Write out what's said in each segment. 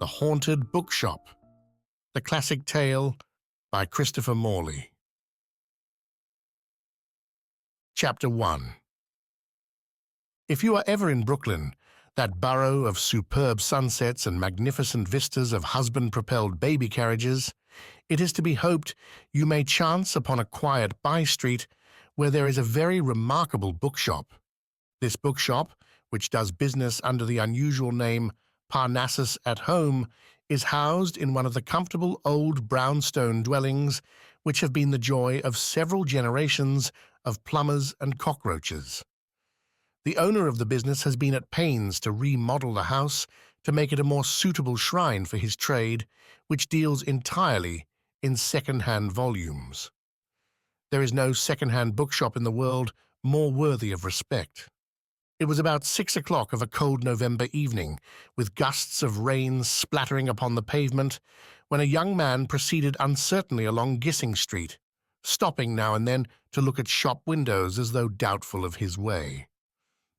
Haunted Bookshop, the classic tale by Christopher Morley. Chapter 1. If you are ever in Brooklyn, that borough of superb sunsets and magnificent vistas of husband-propelled baby carriages, it is to be hoped you may chance upon a quiet by-street where there is a very remarkable bookshop. This bookshop, which does business under the unusual name Parnassus at Home, is housed in one of the comfortable old brownstone dwellings which have been the joy of several generations of plumbers and cockroaches. The owner of the business has been at pains to remodel the house to make it a more suitable shrine for his trade, which deals entirely in second-hand volumes. There is no second-hand bookshop in the world more worthy of respect. It was about 6 o'clock of a cold November evening, with gusts of rain splattering upon the pavement, when a young man proceeded uncertainly along Gissing Street, stopping now and then to look at shop windows as though doubtful of his way.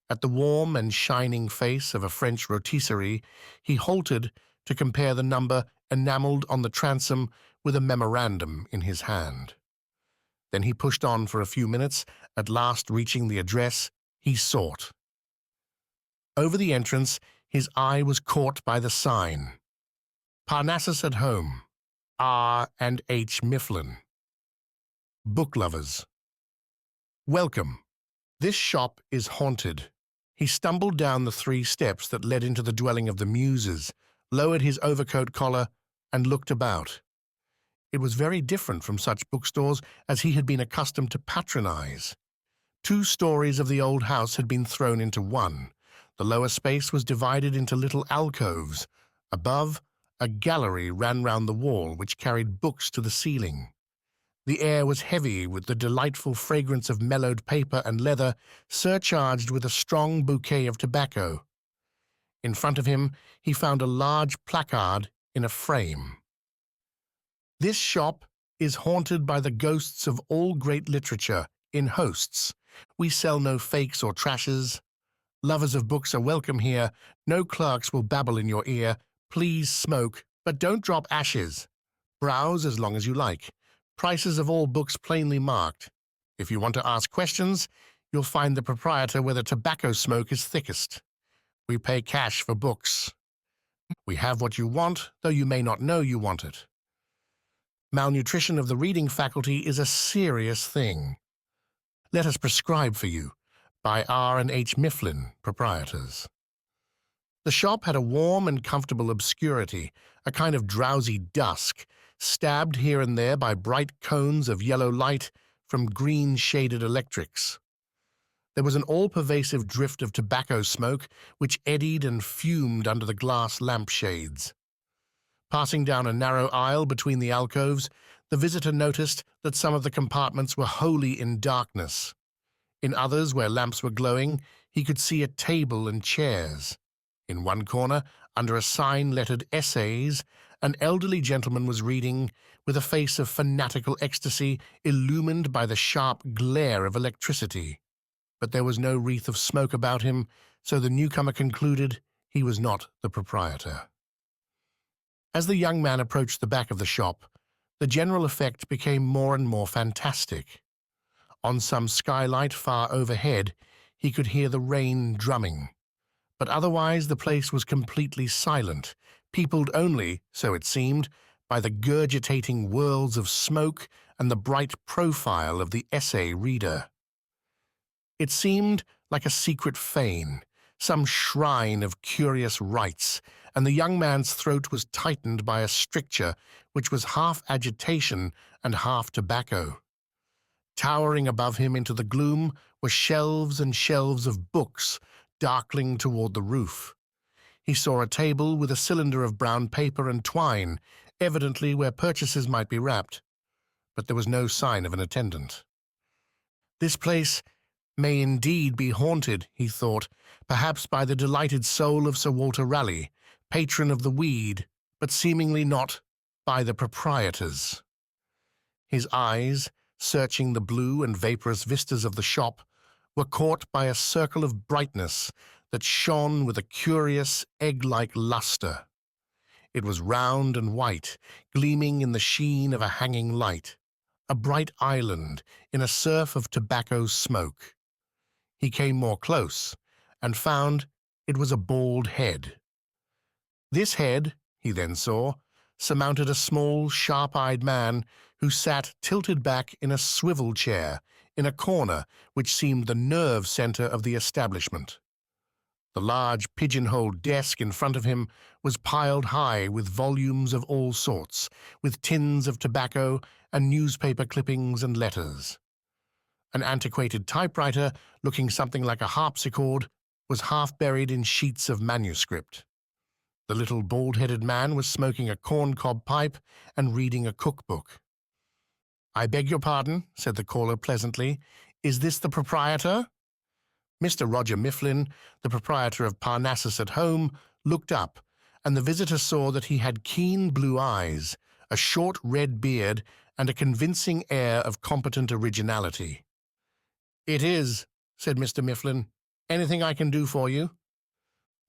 At the warm and shining face of a French rotisserie, he halted to compare the number enamelled on the transom with a memorandum in his hand. Then he pushed on for a few minutes, at last reaching the address he sought. Over the entrance, his eye was caught by the sign, Parnassus at Home, R. and H. Mifflin. Book lovers. Welcome. This shop is haunted. He stumbled down the 3 steps that led into the dwelling of the Muses, lowered his overcoat collar, and looked about. It was very different from such bookstores as he had been accustomed to patronize. 2 stories of the old house had been thrown into one. The lower space was divided into little alcoves. Above, a gallery ran round the wall which carried books to the ceiling. The air was heavy with the delightful fragrance of mellowed paper and leather, surcharged with a strong bouquet of tobacco. In front of him, he found a large placard in a frame. This shop is haunted by the ghosts of all great literature, in hosts. We sell no fakes or trashes. Lovers of books are welcome here. No clerks will babble in your ear. Please smoke, but don't drop ashes. Browse as long as you like. Prices of all books plainly marked. If you want to ask questions, you'll find the proprietor where the tobacco smoke is thickest. We pay cash for books. We have what you want, though you may not know you want it. Malnutrition of the reading faculty is a serious thing. Let us prescribe for you, by R. and H. Mifflin, proprietors. The shop had a warm and comfortable obscurity, a kind of drowsy dusk, stabbed here and there by bright cones of yellow light from green-shaded electrics. There was an all-pervasive drift of tobacco smoke which eddied and fumed under the glass lampshades. Passing down a narrow aisle between the alcoves, the visitor noticed that some of the compartments were wholly in darkness. In others, where lamps were glowing, he could see a table and chairs. In one corner, under a sign lettered Essays, an elderly gentleman was reading, with a face of fanatical ecstasy illumined by the sharp glare of electricity. But there was no wreath of smoke about him, so the newcomer concluded he was not the proprietor. As the young man approached the back of the shop, the general effect became more and more fantastic. On some skylight far overhead, he could hear the rain drumming. But otherwise the place was completely silent, peopled only, so it seemed, by the gurgitating whirls of smoke and the bright profile of the essay reader. It seemed like a secret fane, some shrine of curious rites, and the young man's throat was tightened by a stricture which was half agitation and half tobacco. Towering above him into the gloom were shelves and shelves of books, darkling toward the roof. He saw a table with a cylinder of brown paper and twine, evidently where purchases might be wrapped, but there was no sign of an attendant. This place may indeed be haunted, he thought, perhaps by the delighted soul of Sir Walter Raleigh, patron of the weed, but seemingly not by the proprietors. His eyes, searching the blue and vaporous vistas of the shop, were caught by a circle of brightness that shone with a curious egg-like luster. It was round and white, gleaming in the sheen of a hanging light, a bright island in a surf of tobacco smoke. He came more close and found it was a bald head. This head, he then saw, surmounted a small, sharp-eyed man who sat tilted back in a swivel chair in a corner which seemed the nerve center of the establishment. The large pigeon-holed desk in front of him was piled high with volumes of all sorts, with tins of tobacco and newspaper clippings and letters. An antiquated typewriter, looking something like a harpsichord, was half buried in sheets of manuscript. The little bald-headed man was smoking a corncob pipe and reading a cookbook. "I beg your pardon," said the caller pleasantly. "Is this the proprietor?" Mr. Roger Mifflin, the proprietor of Parnassus at home, looked up, and the visitor saw that he had keen blue eyes, a short red beard, and a convincing air of competent originality. "It is," said Mr. Mifflin. "Anything I can do for you?"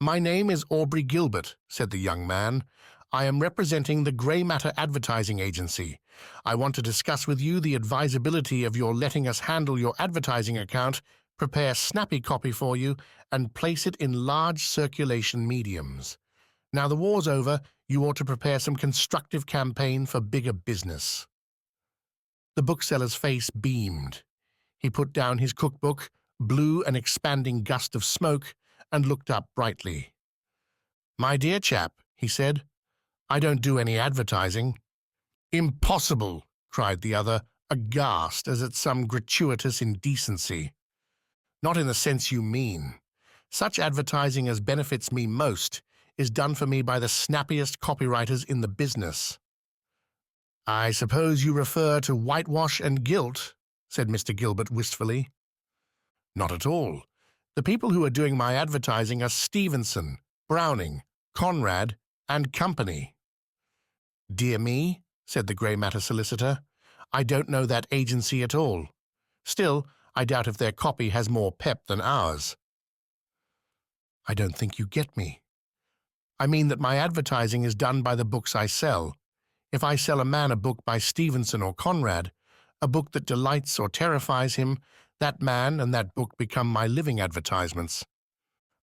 "My name is Aubrey Gilbert," said the young man. "I am representing the Grey Matter Advertising Agency. I want to discuss with you the advisability of your letting us handle your advertising account, prepare snappy copy for you, and place it in large circulation mediums. Now the war's over, you ought to prepare some constructive campaign for bigger business." The bookseller's face beamed. He put down his cookbook, blew an expanding gust of smoke, and looked up brightly. "My dear chap," he said, "I don't do any advertising." "Impossible!" cried the other, aghast as at some gratuitous indecency. "Not in the sense you mean. Such advertising as benefits me most is done for me by the snappiest copywriters in the business." "I suppose you refer to whitewash and gilt," said Mr. Gilbert wistfully. "Not at all. The people who are doing my advertising are Stevenson, Browning, Conrad, and Company." "Dear me," said the Grey Matter solicitor, "I don't know that agency at all. Still, I doubt if their copy has more pep than ours." "I don't think you get me. I mean that my advertising is done by the books I sell. If I sell a man a book by Stevenson or Conrad, a book that delights or terrifies him, that man and that book become my living advertisements."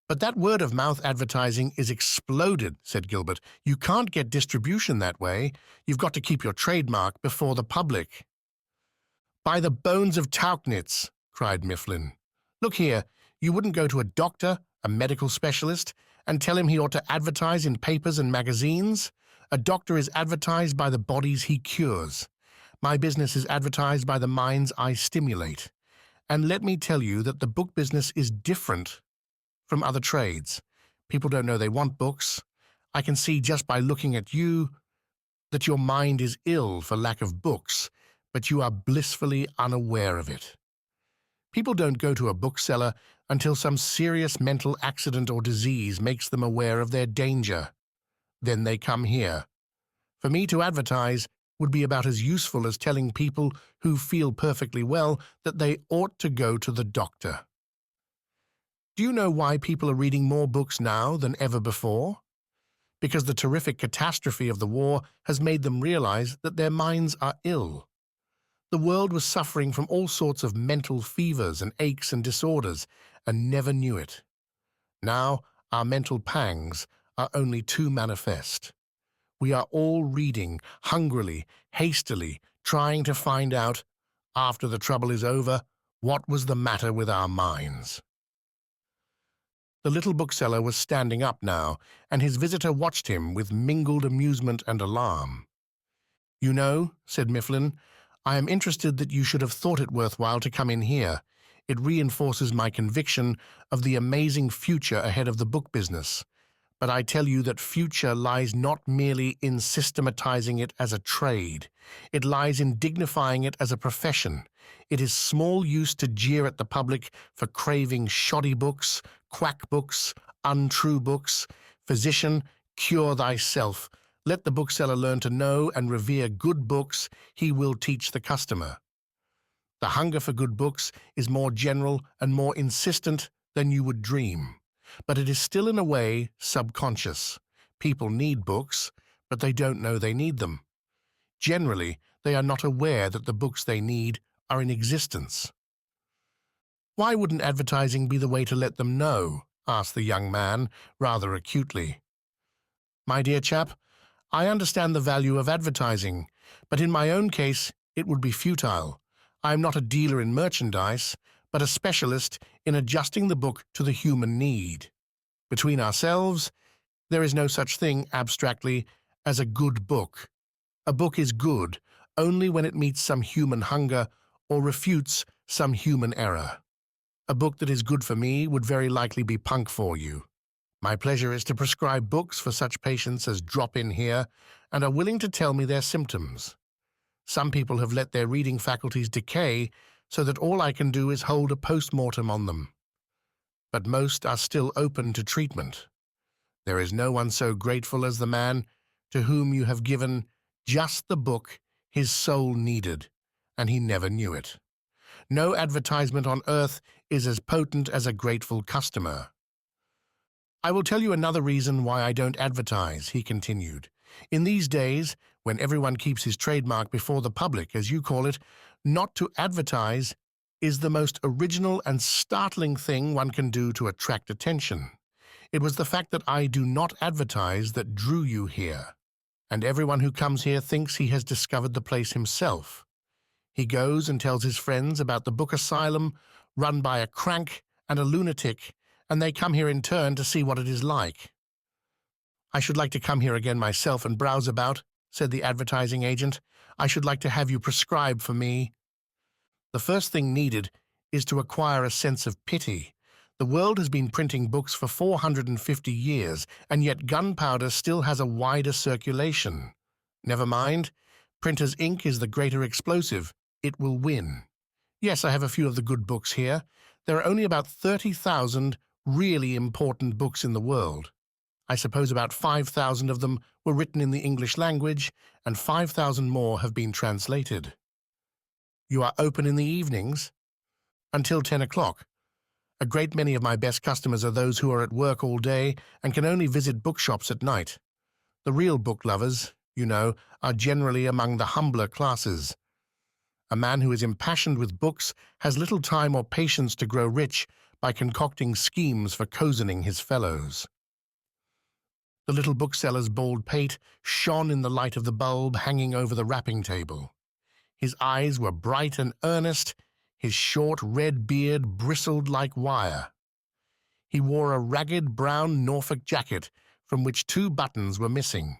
"But that word-of-mouth advertising is exploded," said Gilbert. "You can't get distribution that way. You've got to keep your trademark before the public." "By the bones of Tauchnitz," cried Mifflin. "Look here, you wouldn't go to a doctor, a medical specialist, and tell him he ought to advertise in papers and magazines? A doctor is advertised by the bodies he cures. My business is advertised by the minds I stimulate. And let me tell you that the book business is different from other trades. People don't know they want books. I can see just by looking at you that your mind is ill for lack of books, but you are blissfully unaware of it. People don't go to a bookseller until some serious mental accident or disease makes them aware of their danger. Then they come here. For me to advertise would be about as useful as telling people who feel perfectly well that they ought to go to the doctor. Do you know why people are reading more books now than ever before? Because the terrific catastrophe of the war has made them realize that their minds are ill. The world was suffering from all sorts of mental fevers and aches and disorders, and never knew it. Now our mental pangs are only too manifest. We are all reading, hungrily, hastily, trying to find out, after the trouble is over, what was the matter with our minds. The little bookseller was standing up now, and his visitor watched him with mingled amusement and alarm. "You know," said Mifflin, "I am interested that you should have thought it worthwhile to come in here. It reinforces my conviction of the amazing future ahead of the book business. But I tell you that future lies not merely in systematizing it as a trade. It lies in dignifying it as a profession. It is small use to jeer at the public for craving shoddy books, quack books, untrue books. Physician, cure thyself. Let the bookseller learn to know and revere good books. He will teach the customer. The hunger for good books is more general and more insistent than you would dream. But it is still in a way subconscious. People need books, but they don't know they need them. Generally, they are not aware that the books they need are in existence. "Why wouldn't advertising be the way to let them know?" asked the young man, rather acutely. "My dear chap, I understand the value of advertising, but in my own case it would be futile. I am not a dealer in merchandise, but a specialist in adjusting the book to the human need. Between ourselves, there is no such thing, abstractly, as a good book. A book is good only when it meets some human hunger or refutes some human error. A book that is good for me would very likely be punk for you. My pleasure is to prescribe books for such patients as drop in here and are willing to tell me their symptoms. Some people have let their reading faculties decay so that all I can do is hold a post-mortem on them. But most are still open to treatment. There is no one so grateful as the man to whom you have given just the book his soul needed, and he never knew it. No advertisement on earth is as potent as a grateful customer. I will tell you another reason why I don't advertise," he continued. "In these days, when everyone keeps his trademark before the public, as you call it, not to advertise is the most original and startling thing one can do to attract attention. It was the fact that I do not advertise that drew you here, and everyone who comes here thinks he has discovered the place himself. He goes and tells his friends about the book asylum run by a crank and a lunatic, and they come here in turn to see what it is like." "I should like to come here again myself and browse about," said the advertising agent. "I should like to have you prescribe for me." "The first thing needed is to acquire a sense of pity. The world has been printing books for 450 years, and yet gunpowder still has a wider circulation. Never mind. Printer's ink is the greater explosive. It will win. Yes, I have a few of the good books here. There are only about 30,000 really important books in the world. I suppose about 5,000 of them were written in the English language, and 5,000 more have been translated." "You are open in the evenings?" "Until 10 o'clock. A great many of my best customers are those who are at work all day and can only visit bookshops at night. The real book lovers, you know, are generally among the humbler classes. A man who is impassioned with books has little time or patience to grow rich by concocting schemes for cozening his fellows." The little bookseller's bald pate shone in the light of the bulb hanging over the wrapping table. His eyes were bright and earnest. His short red beard bristled like wire. He wore a ragged brown Norfolk jacket from which 2 buttons were missing.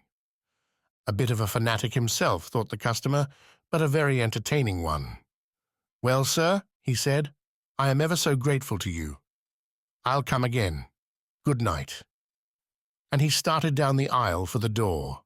A bit of a fanatic himself, thought the customer, but a very entertaining one. "Well, sir," he said, "I am ever so grateful to you. I'll come again. Good night." And he started down the aisle for the door.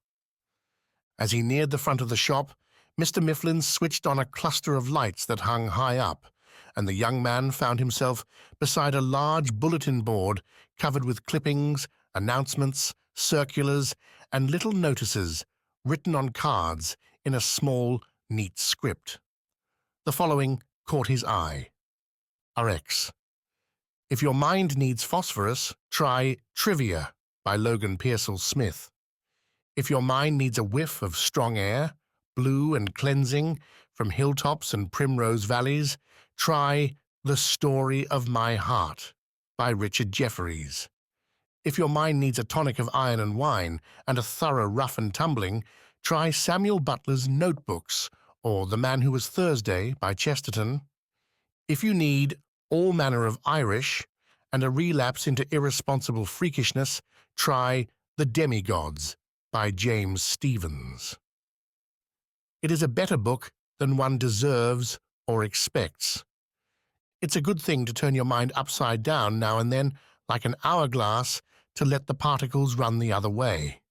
As he neared the front of the shop, Mr. Mifflin switched on a cluster of lights that hung high up, and the young man found himself beside a large bulletin board covered with clippings, announcements, circulars, and little notices written on cards in a small, neat script. The following caught his eye. RX. If your mind needs phosphorus, try Trivia by Logan Pearsall Smith. If your mind needs a whiff of strong air, blue and cleansing, from hilltops and primrose valleys, try The Story of My Heart by Richard Jefferies. If your mind needs a tonic of iron and wine and a thorough rough and tumbling, try Samuel Butler's Notebooks or The Man Who Was Thursday by Chesterton. If you need all manner of Irish and a relapse into irresponsible freakishness, try The Demigods by James Stephens. It is a better book than one deserves or expects. It's a good thing to turn your mind upside down now and then, like an hourglass, to let the particles run the other way.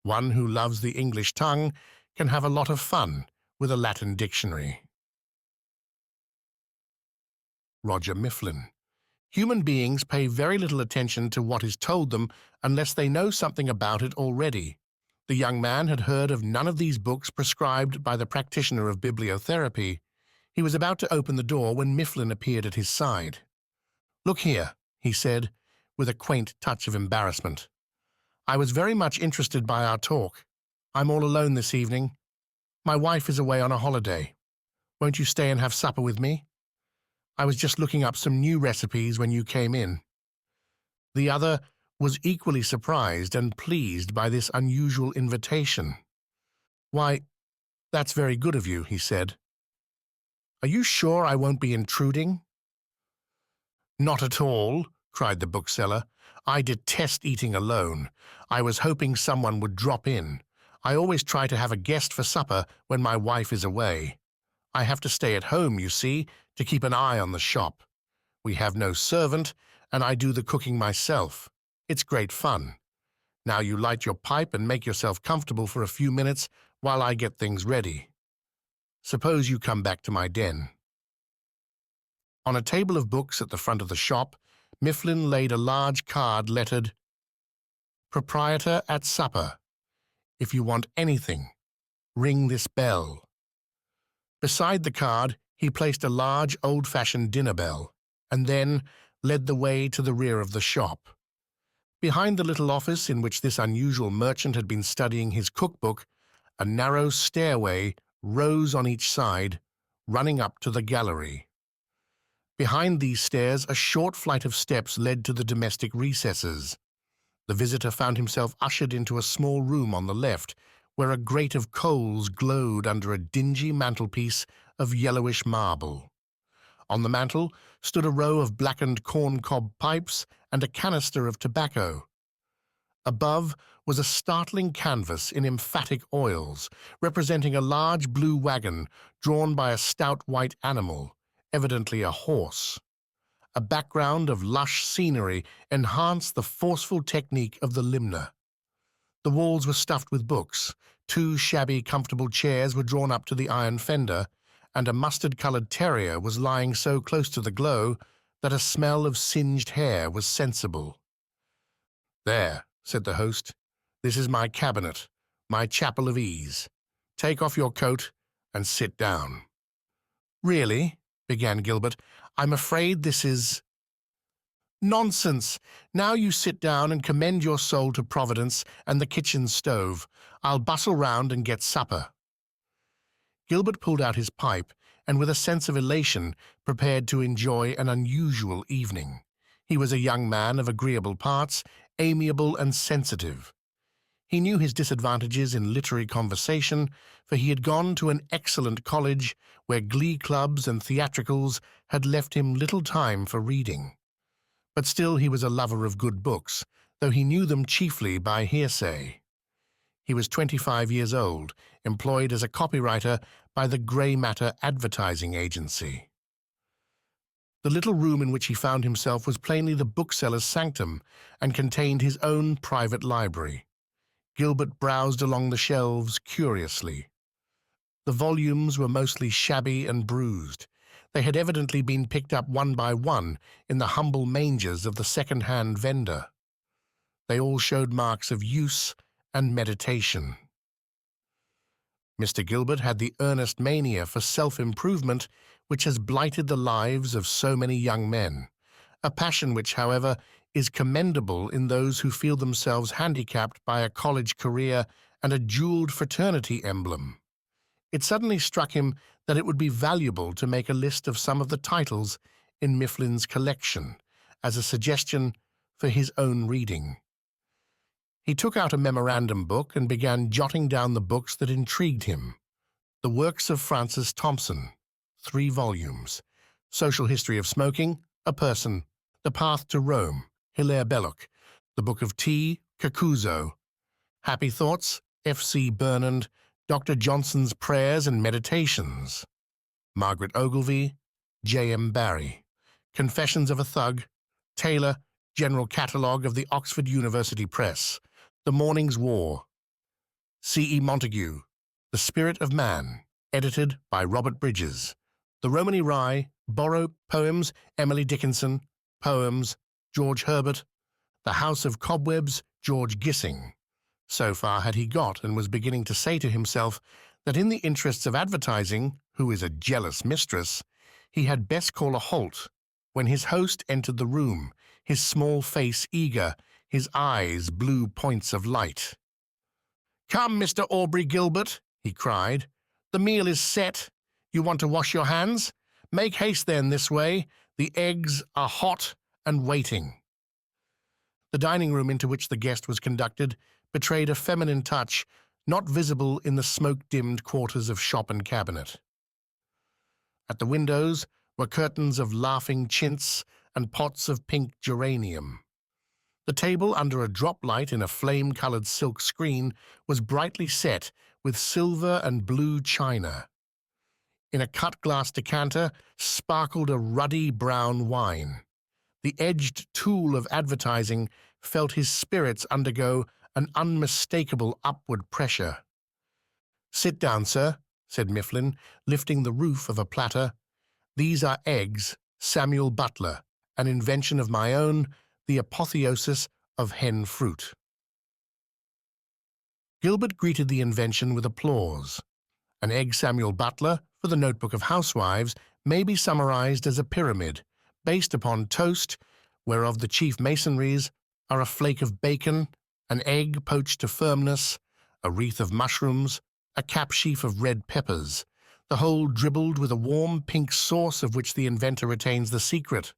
One who loves the English tongue can have a lot of fun with a Latin dictionary. Roger Mifflin. Human beings pay very little attention to what is told them unless they know something about it already. The young man had heard of none of these books prescribed by the practitioner of bibliotherapy. He was about to open the door when Mifflin appeared at his side. "Look here," he said, with a quaint touch of embarrassment. I was very much interested by our talk. I'm all alone this evening. My wife is away on a holiday. Won't you stay and have supper with me? I was just looking up some new recipes when you came in." The other was equally surprised and pleased by this unusual invitation. "Why, that's very good of you," he said. "Are you sure I won't be intruding?" "Not at all," cried the bookseller. "I detest eating alone. I was hoping someone would drop in. I always try to have a guest for supper when my wife is away. I have to stay at home, you see, to keep an eye on the shop. We have no servant, and I do the cooking myself. It's great fun. Now you light your pipe and make yourself comfortable for a few minutes while I get things ready. Suppose you come back to my den." On a table of books at the front of the shop, Mifflin laid a large card lettered, "Proprietor at supper. If you want anything, ring this bell." Beside the card, he placed a large old-fashioned dinner bell, and then led the way to the rear of the shop. Behind the little office in which this unusual merchant had been studying his cookbook, a narrow stairway rose on each side, running up to the gallery. Behind these stairs, a short flight of steps led to the domestic recesses. The visitor found himself ushered into a small room on the left, where a grate of coals glowed under a dingy mantelpiece of yellowish marble. On the mantel stood a row of blackened corncob pipes and a canister of tobacco. Above was a startling canvas in emphatic oils, representing a large blue wagon drawn by a stout white animal, evidently a horse. A background of lush scenery enhanced the forceful technique of the limner. The walls were stuffed with books, 2 shabby, comfortable chairs were drawn up to the iron fender, and a mustard-colored terrier was lying so close to the glow that a smell of singed hair was sensible. "There," said the host, "this is my cabinet, my chapel of ease. Take off your coat and sit down." "Really," began Gilbert, "I'm afraid this is—" "Nonsense! Now you sit down and commend your soul to Providence and the kitchen stove. I'll bustle round and get supper." Gilbert pulled out his pipe and, with a sense of elation, prepared to enjoy an unusual evening. He was a young man of agreeable parts, amiable and sensitive. He knew his disadvantages in literary conversation, for he had gone to an excellent college where glee clubs and theatricals had left him little time for reading. But still he was a lover of good books, though he knew them chiefly by hearsay. He was 25 years old, employed as a copywriter by the Grey Matter advertising agency. The little room in which he found himself was plainly the bookseller's sanctum and contained his own private library. Gilbert browsed along the shelves curiously. The volumes were mostly shabby and bruised. They had evidently been picked up one by one in the humble mangers of the second-hand vendor. They all showed marks of use and meditation. Mr. Gilbert had the earnest mania for self-improvement which has blighted the lives of so many young men, a passion which, however, is commendable in those who feel themselves handicapped by a college career and a jeweled fraternity emblem. It suddenly struck him that it would be valuable to make a list of some of the titles in Mifflin's collection as a suggestion for his own reading. He took out a memorandum book and began jotting down the books that intrigued him. The works of Francis Thompson, 3 volumes. Social History of Smoking, A Person. The Path to Rome, Hilaire Belloc. The Book of Tea, Cacuzo. Happy Thoughts, F.C. Burnand. Dr. Johnson's Prayers and Meditations. Margaret Ogilvy, J.M. Barrie. Confessions of a Thug. Taylor, General Catalogue of the Oxford University Press. The Morning's War. C.E. Montague, The Spirit of Man, edited by Robert Bridges. The Romany Rye, Borrow, Poems, Emily Dickinson, Poems, George Herbert. The House of Cobwebs, George Gissing. So far had he got, and was beginning to say to himself that in the interests of advertising, who is a jealous mistress, he had best call a halt, when his host entered the room, his small face eager, his eyes blue points of light. "Come, Mr. Aubrey Gilbert," he cried. "The meal is set. You want to wash your hands? Make haste then this way. The eggs are hot and waiting." The dining room into which the guest was conducted betrayed a feminine touch not visible in the smoke-dimmed quarters of shop and cabinet. At the windows were curtains of laughing chintz and pots of pink geranium. The table under a drop light in a flame-colored silk screen was brightly set with silver and blue china. In a cut-glass decanter sparkled a ruddy brown wine. The edged tool of advertising felt his spirits undergo an unmistakable upward pressure. "Sit down, sir," said Mifflin, lifting the roof of a platter. "These are eggs, Samuel Butler, an invention of my own, the apotheosis of hen fruit." Gilbert greeted the invention with applause. An egg Samuel Butler for the Notebook of Housewives may be summarized as a pyramid, based upon toast, whereof the chief masonries are a flake of bacon, an egg poached to firmness, a wreath of mushrooms, a cap-sheaf of red peppers, the whole dribbled with a warm pink sauce of which the inventor retains the secret.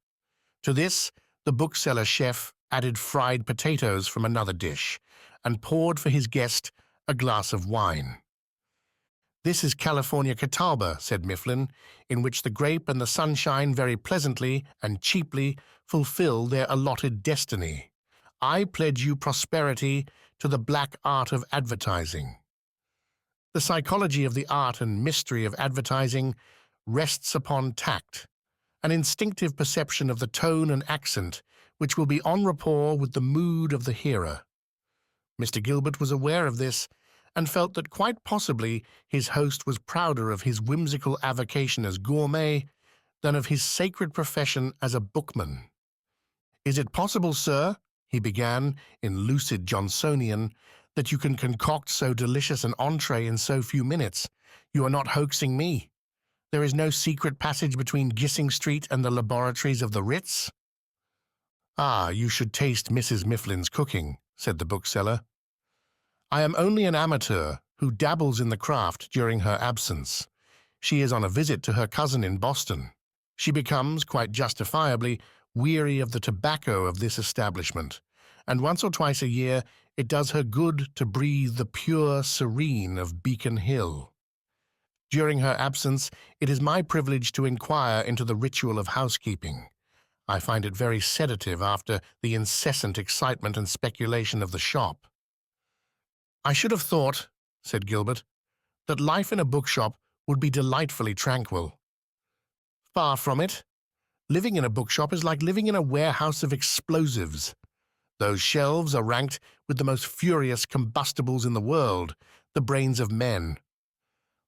To this, the bookseller chef added fried potatoes from another dish, and poured for his guest a glass of wine. "This is California Catawba," said Mifflin, "in which the grape and the sunshine very pleasantly and cheaply fulfill their allotted destiny. I pledge you prosperity to the black art of advertising." The psychology of the art and mystery of advertising rests upon tact, an instinctive perception of the tone and accent which will be en rapport with the mood of the hearer. Mr. Gilbert was aware of this, and felt that quite possibly his host was prouder of his whimsical avocation as gourmet than of his sacred profession as a bookman. "Is it possible, sir," he began in lucid Johnsonian, "that you can concoct so delicious an entree in so few minutes? You are not hoaxing me. There is no secret passage between Gissing Street and the laboratories of the Ritz?" "Ah, you should taste Mrs. Mifflin's cooking," said the bookseller. "I am only an amateur who dabbles in the craft during her absence. She is on a visit to her cousin in Boston. She becomes, quite justifiably, weary of the tobacco of this establishment, and once or twice a year it does her good to breathe the pure serene of Beacon Hill. During her absence it is my privilege to inquire into the ritual of housekeeping. I find it very sedative after the incessant excitement and speculation of the shop." "I should have thought," said Gilbert, "that life in a bookshop would be delightfully tranquil." "Far from it. Living in a bookshop is like living in a warehouse of explosives. Those shelves are ranked with the most furious combustibles in the world, the brains of men.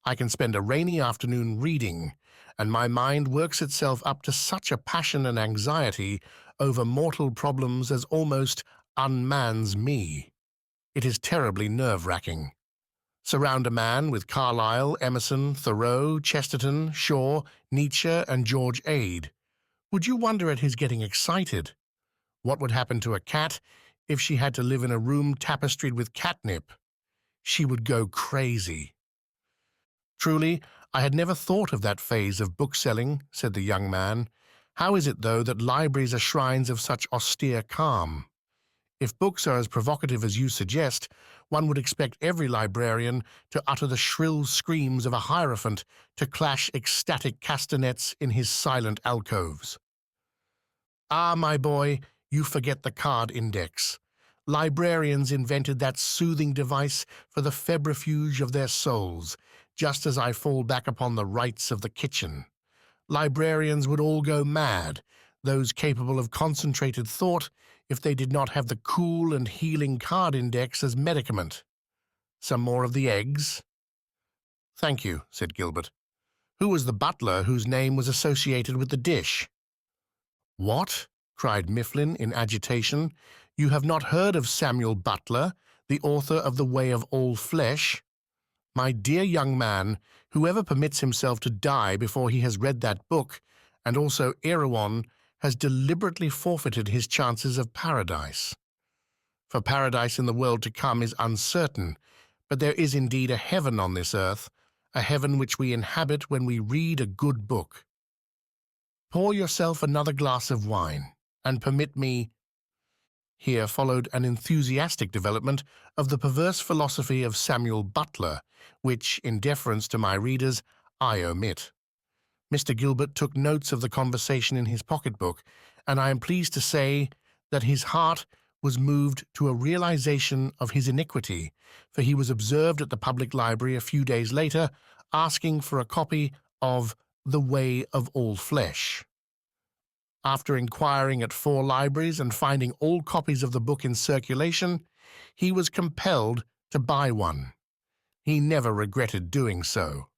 I can spend a rainy afternoon reading, and my mind works itself up to such a passion and anxiety over mortal problems as almost unmans me. It is terribly nerve-wracking. Surround a man with Carlyle, Emerson, Thoreau, Chesterton, Shaw, Nietzsche, and George Ade. Would you wonder at his getting excited? What would happen to a cat if she had to live in a room tapestried with catnip? She would go crazy." "Truly, I had never thought of that phase of bookselling," said the young man. "How is it, though, that libraries are shrines of such austere calm? If books are as provocative as you suggest, one would expect every librarian to utter the shrill screams of a hierophant, to clash ecstatic castanets in his silent alcoves." "Ah, my boy, you forget the card index. Librarians invented that soothing device for the febrifuge of their souls, just as I fall back upon the rites of the kitchen. Librarians would all go mad, those capable of concentrated thought, if they did not have the cool and healing card index as medicament. Some more of the eggs?" "Thank you," said Gilbert. "Who was the butler whose name was associated with the dish?" "What?" cried Mifflin in agitation. "You have not heard of Samuel Butler, the author of The Way of All Flesh? My dear young man, whoever permits himself to die before he has read that book, and also Erewhon, has deliberately forfeited his chances of paradise. For paradise in the world to come is uncertain, but there is indeed a heaven on this earth, a heaven which we inhabit when we read a good book. Pour yourself another glass of wine, and permit me—" Here followed an enthusiastic development of the perverse philosophy of Samuel Butler, which, in deference to my readers, I omit. Mr. Gilbert took notes of the conversation in his pocketbook, and I am pleased to say that his heart was moved to a realization of his iniquity, for he was observed at the public library a few days later, asking for a copy of The Way of All Flesh. After inquiring at 4 libraries and finding all copies of the book in circulation, he was compelled to buy one. He never regretted doing so.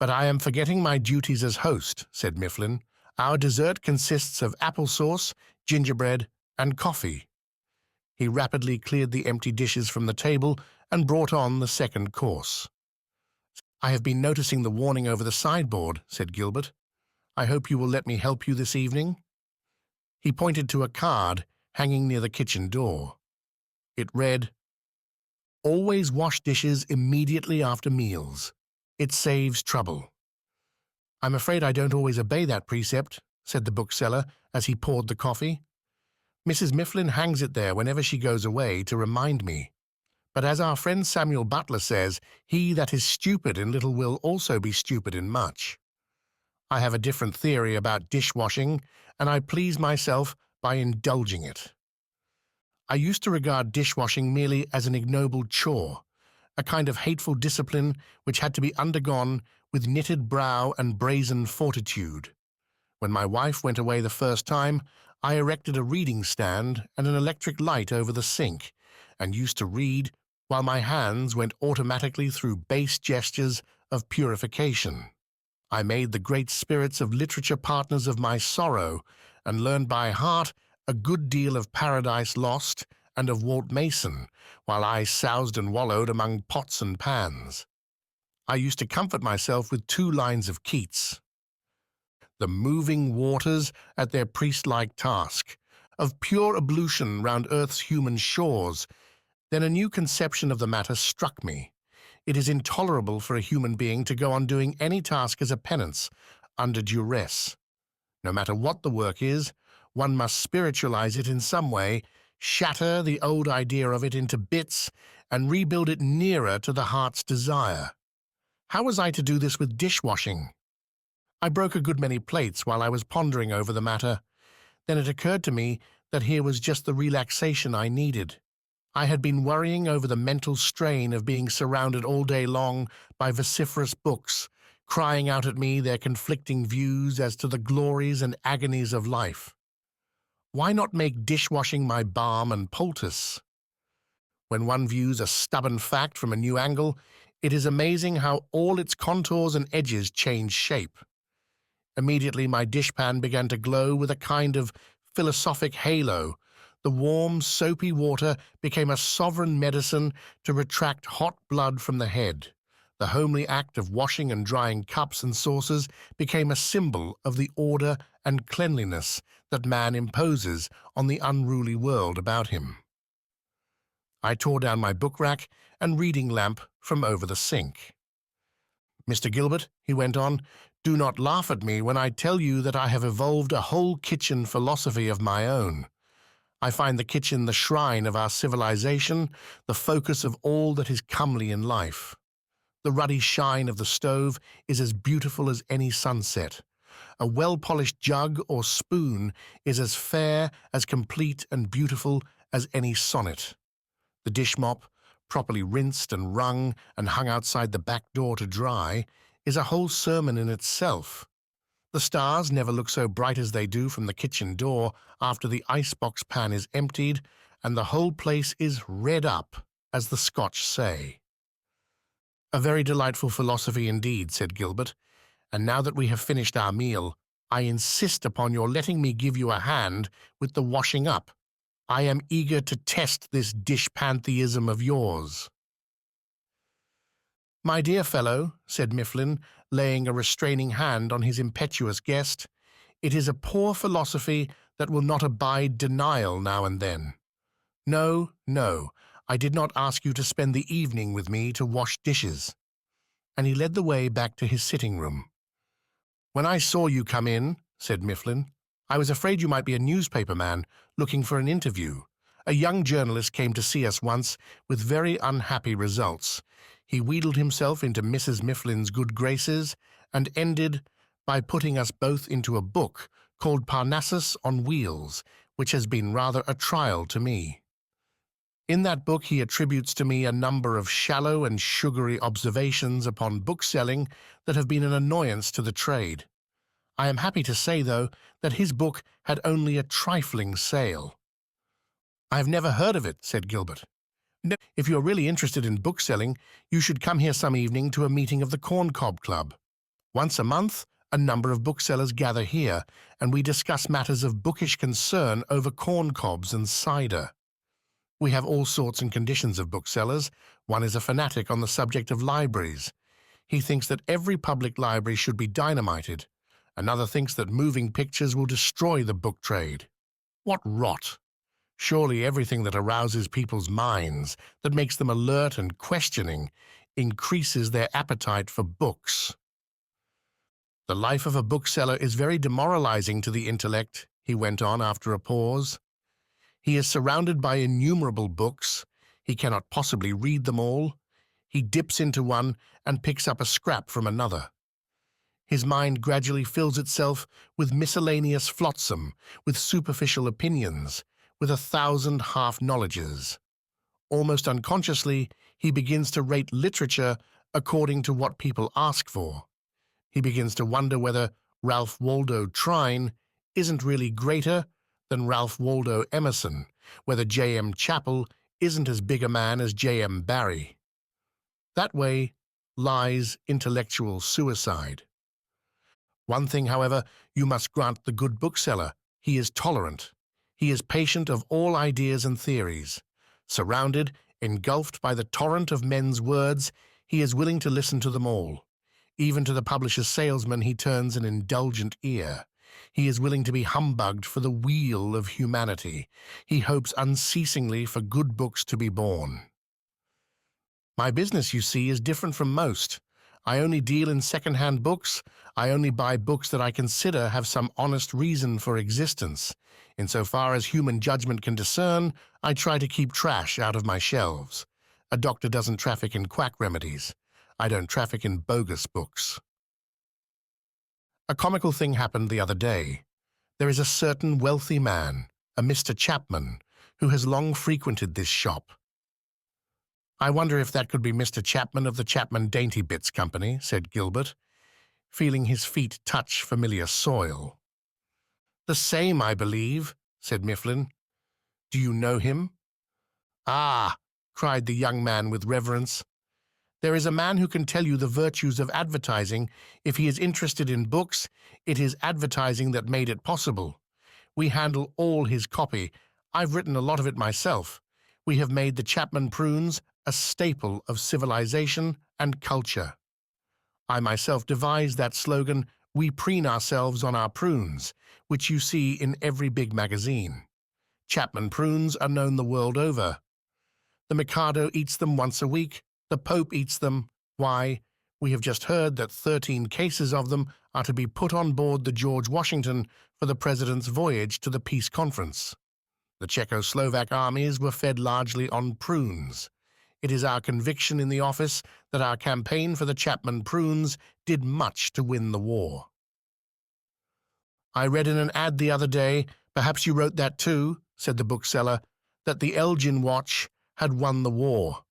"But I am forgetting my duties as host," said Mifflin. "Our dessert consists of applesauce, gingerbread, and coffee." He rapidly cleared the empty dishes from the table and brought on the second course. "I have been noticing the warning over the sideboard," said Gilbert. "I hope you will let me help you this evening." He pointed to a card hanging near the kitchen door. It read, "Always wash dishes immediately after meals. It saves trouble." "I'm afraid I don't always obey that precept," said the bookseller as he poured the coffee. "Mrs. Mifflin hangs it there whenever she goes away to remind me. But as our friend Samuel Butler says, he that is stupid in little will also be stupid in much. I have a different theory about dishwashing, and I please myself by indulging it. I used to regard dishwashing merely as an ignoble chore, a kind of hateful discipline which had to be undergone with knitted brow and brazen fortitude. When my wife went away the first time, I erected a reading stand and an electric light over the sink, and used to read while my hands went automatically through base gestures of purification. I made the great spirits of literature partners of my sorrow, and learned by heart a good deal of Paradise Lost and of Walt Mason, while I soused and wallowed among pots and pans. I used to comfort myself with 2 lines of Keats. The moving waters at their priest-like task, of pure ablution round earth's human shores. Then a new conception of the matter struck me. It is intolerable for a human being to go on doing any task as a penance, under duress. No matter what the work is, one must spiritualize it in some way, shatter the old idea of it into bits, and rebuild it nearer to the heart's desire. How was I to do this with dishwashing? I broke a good many plates while I was pondering over the matter. Then it occurred to me that here was just the relaxation I needed. I had been worrying over the mental strain of being surrounded all day long by vociferous books, crying out at me their conflicting views as to the glories and agonies of life. Why not make dishwashing my balm and poultice? When one views a stubborn fact from a new angle, it is amazing how all its contours and edges change shape. Immediately my dishpan began to glow with a kind of philosophic halo. The warm, soapy water became a sovereign medicine to retract hot blood from the head. The homely act of washing and drying cups and saucers became a symbol of the order and cleanliness that man imposes on the unruly world about him. I tore down my book rack and reading lamp from over the sink. "Mr. Gilbert," he went on, "do not laugh at me when I tell you that I have evolved a whole kitchen philosophy of my own. I find the kitchen the shrine of our civilization, the focus of all that is comely in life. The ruddy shine of the stove is as beautiful as any sunset. A well-polished jug or spoon is as fair, as complete and beautiful as any sonnet. The dish mop, properly rinsed and wrung and hung outside the back door to dry, is a whole sermon in itself. The stars never look so bright as they do from the kitchen door after the icebox pan is emptied, and the whole place is redd up, as the Scotch say." "A very delightful philosophy indeed," said Gilbert, "and now that we have finished our meal, I insist upon your letting me give you a hand with the washing up. I am eager to test this dish pantheism of yours." "My dear fellow," said Mifflin, laying a restraining hand on his impetuous guest, "it is a poor philosophy that will not abide denial now and then. No, no, I did not ask you to spend the evening with me to wash dishes. And he led the way back to his sitting room. When I saw you come in, said Mifflin, I was afraid you might be a newspaper man looking for an interview. A young journalist came to see us once with very unhappy results. He wheedled himself into Mrs. Mifflin's good graces and ended by putting us both into a book called Parnassus on Wheels, which has been rather a trial to me. In that book he attributes to me a number of shallow and sugary observations upon bookselling that have been an annoyance to the trade. I am happy to say, though, that his book had only a trifling sale. I have never heard of it, said Gilbert. No, if you are really interested in bookselling, you should come here some evening to a meeting of the Corn Cob Club. Once a month, a number of booksellers gather here, and we discuss matters of bookish concern over corn cobs and cider. We have all sorts and conditions of booksellers. One is a fanatic on the subject of libraries. He thinks that every public library should be dynamited. Another thinks that moving pictures will destroy the book trade. What rot! Surely everything that arouses people's minds, that makes them alert and questioning, increases their appetite for books. The life of a bookseller is very demoralizing to the intellect, he went on after a pause. He is surrounded by innumerable books. He cannot possibly read them all. He dips into one and picks up a scrap from another. His mind gradually fills itself with miscellaneous flotsam, with superficial opinions, with 1,000 half-knowledges. Almost unconsciously, he begins to rate literature according to what people ask for. He begins to wonder whether Ralph Waldo Trine isn't really greater than Ralph Waldo Emerson, whether J.M. Chappell isn't as big a man as J.M. Barrie. That way lies intellectual suicide. One thing, however, you must grant the good bookseller. He is tolerant. He is patient of all ideas and theories. Surrounded, engulfed by the torrent of men's words, he is willing to listen to them all. Even to the publisher's salesman he turns an indulgent ear. He is willing to be humbugged for the weal of humanity. He hopes unceasingly for good books to be born. My business, you see, is different from most. I only deal in second-hand books. I only buy books that I consider have some honest reason for existence. Insofar as human judgment can discern, I try to keep trash out of my shelves. A doctor doesn't traffic in quack remedies. I don't traffic in bogus books. A comical thing happened the other day. There is a certain wealthy man, a Mr. Chapman, who has long frequented this shop. I wonder if that could be Mr. Chapman of the Chapman Dainty Bits Company, said Gilbert, feeling his feet touch familiar soil. The same, I believe, said Mifflin. Do you know him? Ah, cried the young man with reverence. There is a man who can tell you the virtues of advertising. If he is interested in books, it is advertising that made it possible. We handle all his copy. I've written a lot of it myself. We have made the Chapman prunes a staple of civilization and culture. I myself devised that slogan, "We preen ourselves on our prunes," which you see in every big magazine. Chapman prunes are known the world over. The Mikado eats them once a week. The Pope eats them. Why, we have just heard that 13 cases of them are to be put on board the George Washington for the President's voyage to the Peace Conference. The Czechoslovak armies were fed largely on prunes. It is our conviction in the office that our campaign for the Chapman prunes did much to win the war. I read in an ad the other day, perhaps you wrote that too, said the bookseller, that the Elgin watch had won the war.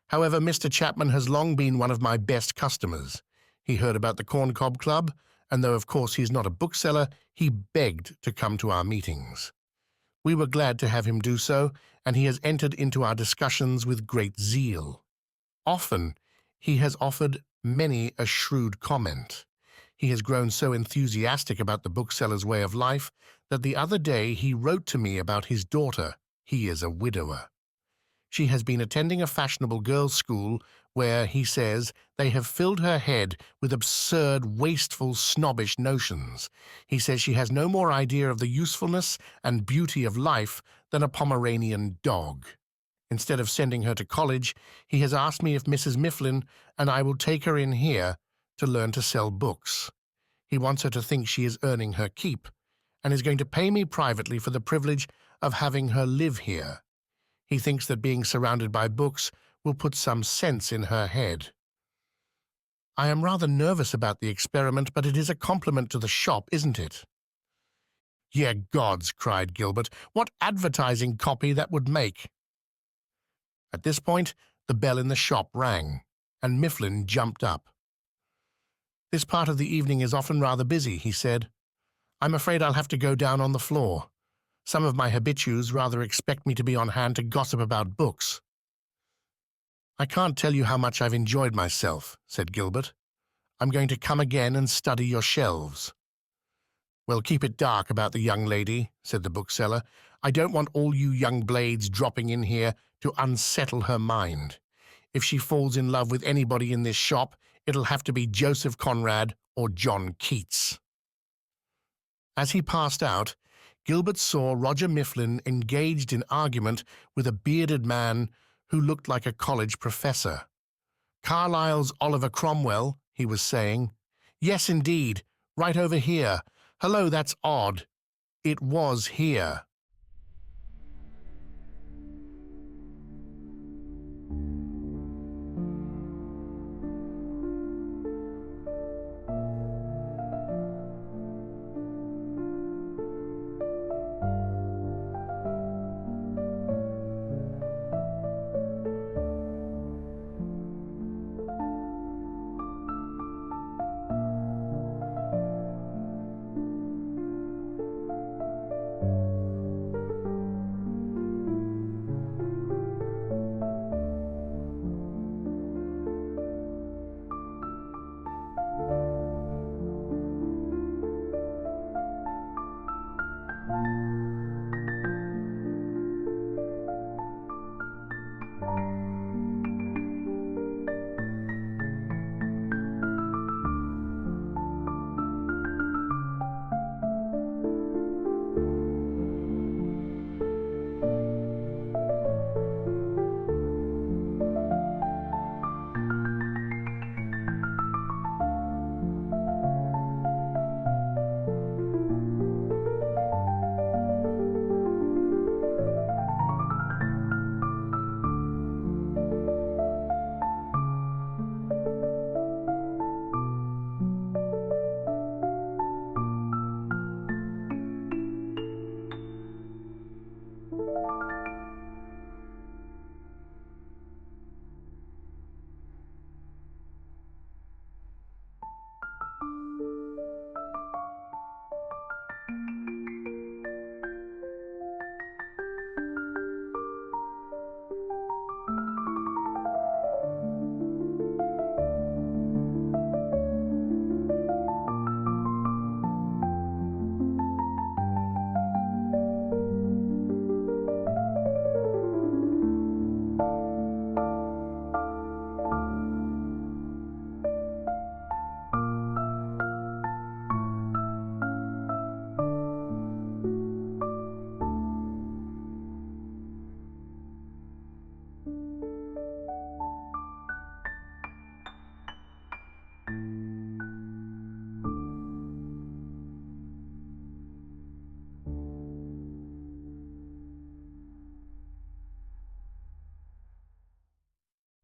However, Mr. Chapman has long been one of my best customers. He heard about the Corn Cob Club, and though of course he's not a bookseller, he begged to come to our meetings. We were glad to have him do so, and he has entered into our discussions with great zeal. Often he has offered many a shrewd comment. He has grown so enthusiastic about the bookseller's way of life that the other day he wrote to me about his daughter. He is a widower. She has been attending a fashionable girls' school where, he says, they have filled her head with absurd, wasteful, snobbish notions. He says she has no more idea of the usefulness and beauty of life than a Pomeranian dog. Instead of sending her to college, he has asked me if Mrs. Mifflin and I will take her in here to learn to sell books. He wants her to think she is earning her keep, and is going to pay me privately for the privilege of having her live here. He thinks that being surrounded by books will put some sense in her head. I am rather nervous about the experiment, but it is a compliment to the shop, isn't it? "Yeah, gods," cried Gilbert, "what advertising copy that would make!" At this point, the bell in the shop rang, and Mifflin jumped up. "This part of the evening is often rather busy," he said. "I'm afraid I'll have to go down on the floor. Some of my habitués rather expect me to be on hand to gossip about books." "I can't tell you how much I've enjoyed myself," said Gilbert. "I'm going to come again and study your shelves." "Well, keep it dark about the young lady," said the bookseller. "I don't want all you young blades dropping in here to unsettle her mind. If she falls in love with anybody in this shop, it'll have to be Joseph Conrad or John Keats." As he passed out, Gilbert saw Roger Mifflin engaged in argument with a bearded man who looked like a college professor. "Carlyle's Oliver Cromwell," he was saying. "Yes, indeed. Right over here. Hello, that's odd. It was here."